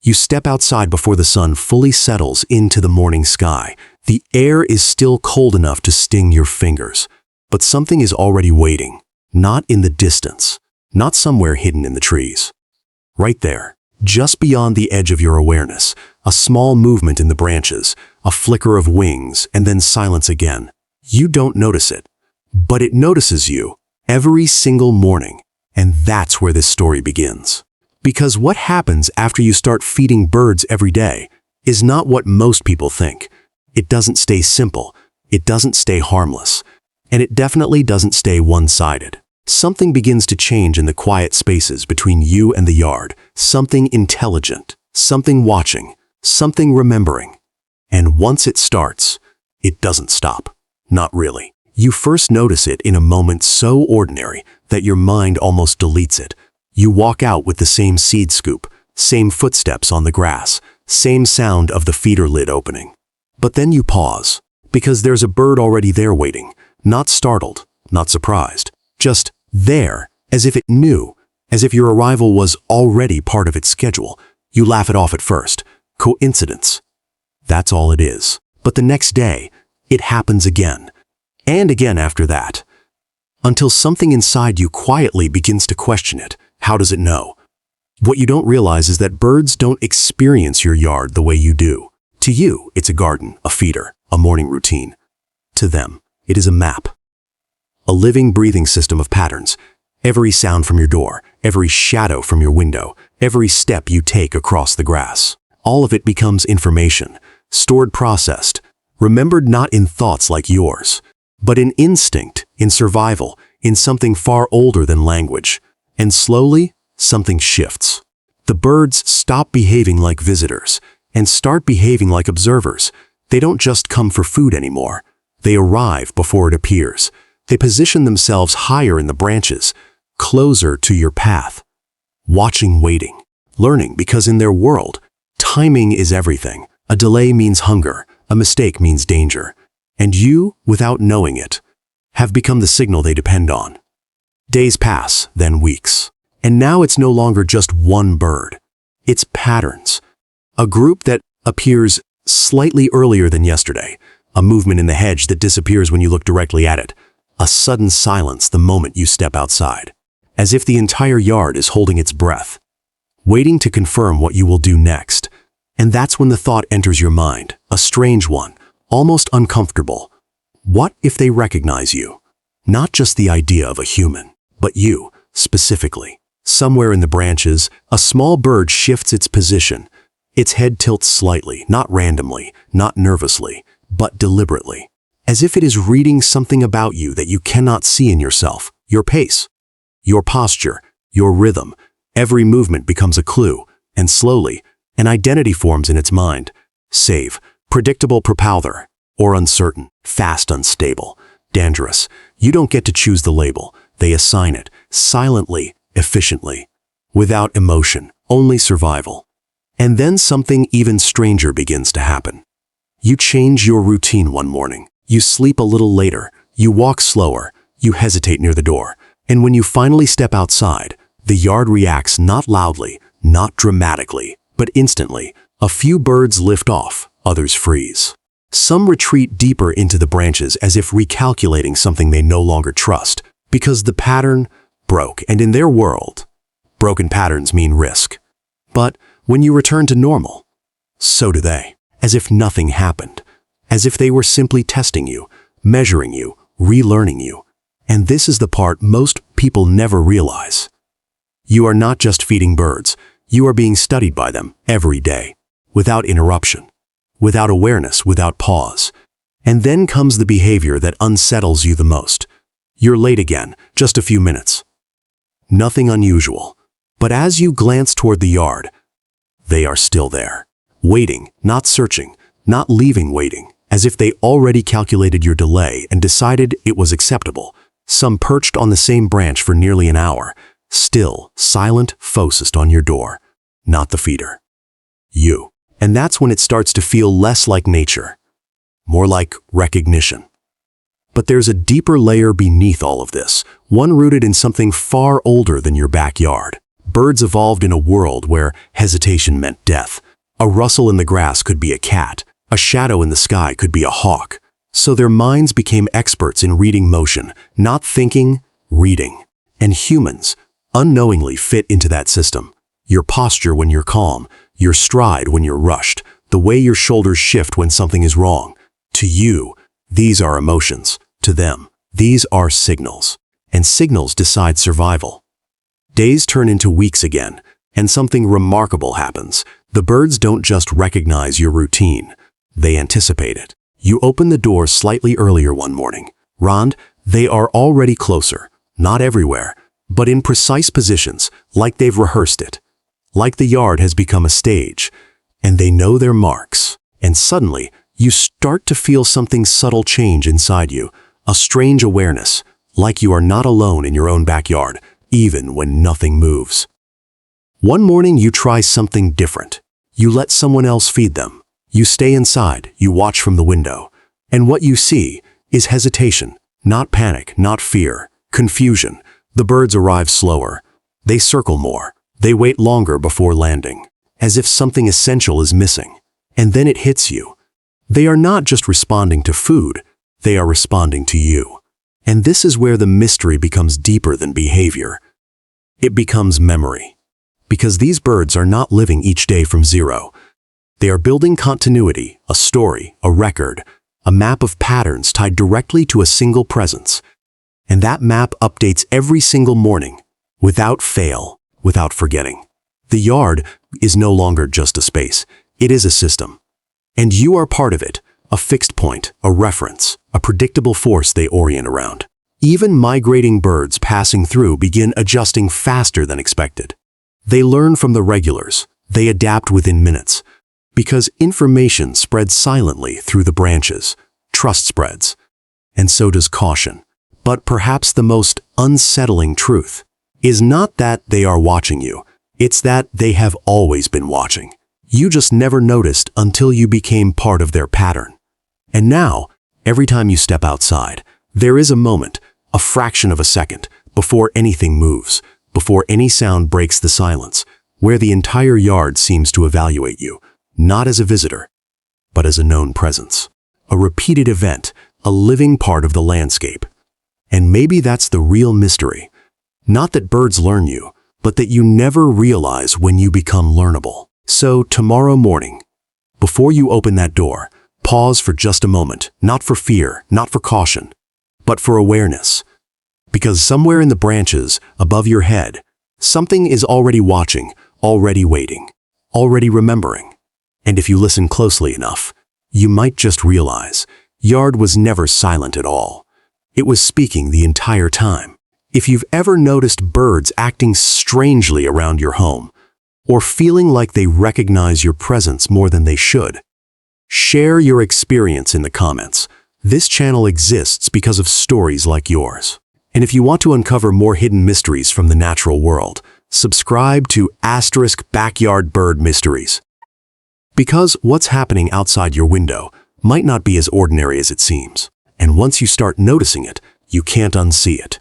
You step outside before the sun fully settles into the morning sky. The air is still cold enough to sting your fingers, but something is already waiting, not in the distance, not somewhere hidden in the trees. Right there, just beyond the edge of your awareness, a small movement in the branches, a flicker of wings, and then silence again. You don't notice it, but it notices you every single morning, and that's where this story begins. Because what happens after you start feeding birds every day is not what most people think. It doesn't stay simple, it doesn't stay harmless, and it definitely doesn't stay one-sided. Something begins to change in the quiet spaces between you and the yard, something intelligent, something watching, something remembering. And once it starts, it doesn't stop. Not really. You first notice it in a moment so ordinary that your mind almost deletes it. You walk out with the same seed scoop, same footsteps on the grass, same sound of the feeder lid opening. But then you pause, because there's a bird already there waiting, not startled, not surprised, just there, as if it knew, as if your arrival was already part of its schedule. You laugh it off at first. Coincidence. That's all it is. But the next day, it happens again, and again after that, until something inside you quietly begins to question it. How does it know? What you don't realize is that birds don't experience your yard the way you do. To you, it's a garden, a feeder, a morning routine. To them, it is a map. A living, breathing system of patterns. Every sound from your door, every shadow from your window, every step you take across the grass. All of it becomes information, stored, processed, remembered not in thoughts like yours, but in instinct, in survival, in something far older than language. And slowly, something shifts. The birds stop behaving like visitors and start behaving like observers. They don't just come for food anymore. They arrive before it appears. They position themselves higher in the branches, closer to your path. Watching, waiting, learning, because in their world, timing is everything. A delay means hunger, a mistake means danger. And you, without knowing it, have become the signal they depend on. Days pass, then weeks. And now it's no longer just one bird. It's patterns. A group that appears slightly earlier than yesterday. A movement in the hedge that disappears when you look directly at it. A sudden silence the moment you step outside. As if the entire yard is holding its breath, waiting to confirm what you will do next. And that's when the thought enters your mind, a strange one, almost uncomfortable. What if they recognize you? Not just the idea of a human, but you, specifically. Somewhere in the branches, a small bird shifts its position. Its head tilts slightly, not randomly, not nervously, but deliberately. As if it is reading something about you that you cannot see in yourself. Your pace, your posture, your rhythm. Every movement becomes a clue, and slowly, an identity forms in its mind. Safe, predictable, propounder, or uncertain, fast, unstable, dangerous. You don't get to choose the label. They assign it, silently, efficiently, without emotion, only survival. And then something even stranger begins to happen. You change your routine one morning. You sleep a little later. You walk slower. You hesitate near the door. And when you finally step outside, the yard reacts not loudly, not dramatically, but instantly. A few birds lift off, others freeze. Some retreat deeper into the branches as if recalculating something they no longer trust, because the pattern broke, and in their world, broken patterns mean risk. But when you return to normal, so do they, as if nothing happened, as if they were simply testing you, measuring you, relearning you. And this is the part most people never realize. You are not just feeding birds, you are being studied by them every day, without interruption, without awareness, without pause. And then comes the behavior that unsettles you the most. You're late again, just a few minutes. Nothing unusual. But as you glance toward the yard, they are still there, waiting, not searching, not leaving waiting, as if they already calculated your delay and decided it was acceptable. Some perched on the same branch for nearly an hour, still, silent, focused on your door, not the feeder. You. And that's when it starts to feel less like nature, more like recognition. But there's a deeper layer beneath all of this, one rooted in something far older than your backyard. Birds evolved in a world where hesitation meant death. A rustle in the grass could be a cat. A shadow in the sky could be a hawk. So their minds became experts in reading motion, not thinking, reading. And humans unknowingly fit into that system. Your posture when you're calm, your stride when you're rushed, the way your shoulders shift when something is wrong. To you, these are emotions. To them, these are signals. And signals decide survival. Days turn into weeks again, and something remarkable happens. The birds don't just recognize your routine, they anticipate it. You open the door slightly earlier one morning. Rond, they are already closer, not everywhere, but in precise positions, like they've rehearsed it. Like the yard has become a stage, and they know their marks. And suddenly, you start to feel something subtle change inside you, a strange awareness, like you are not alone in your own backyard, even when nothing moves. One morning you try something different. You let someone else feed them. You stay inside, you watch from the window. And what you see is hesitation, not panic, not fear, confusion. The birds arrive slower. They circle more. They wait longer before landing, as if something essential is missing. And then it hits you. They are not just responding to food, they are responding to you. And this is where the mystery becomes deeper than behavior. It becomes memory. Because these birds are not living each day from zero. They are building continuity, a story, a record, a map of patterns tied directly to a single presence. And that map updates every single morning, without fail, without forgetting. The yard is no longer just a space, it is a system. And you are part of it, a fixed point, a reference, a predictable force they orient around. Even migrating birds passing through begin adjusting faster than expected. They learn from the regulars, they adapt within minutes. Because information spreads silently through the branches, trust spreads, and so does caution. But perhaps the most unsettling truth is not that they are watching you, it's that they have always been watching. You just never noticed until you became part of their pattern. And now, every time you step outside, there is a moment, a fraction of a second, before anything moves, before any sound breaks the silence, where the entire yard seems to evaluate you, not as a visitor, but as a known presence, a repeated event, a living part of the landscape. And maybe that's the real mystery. Not that birds learn you, but that you never realize when you become learnable. So tomorrow morning, before you open that door, pause for just a moment, not for fear, not for caution, but for awareness. Because somewhere in the branches, above your head, something is already watching, already waiting, already remembering. And if you listen closely enough, you might just realize, yard was never silent at all. It was speaking the entire time. If you've ever noticed birds acting strangely around your home, or feeling like they recognize your presence more than they should, share your experience in the comments. This channel exists because of stories like yours. And if you want to uncover more hidden mysteries from the natural world, subscribe to *Backyard Bird Mysteries. Because what's happening outside your window might not be as ordinary as it seems. And once you start noticing it, you can't unsee it.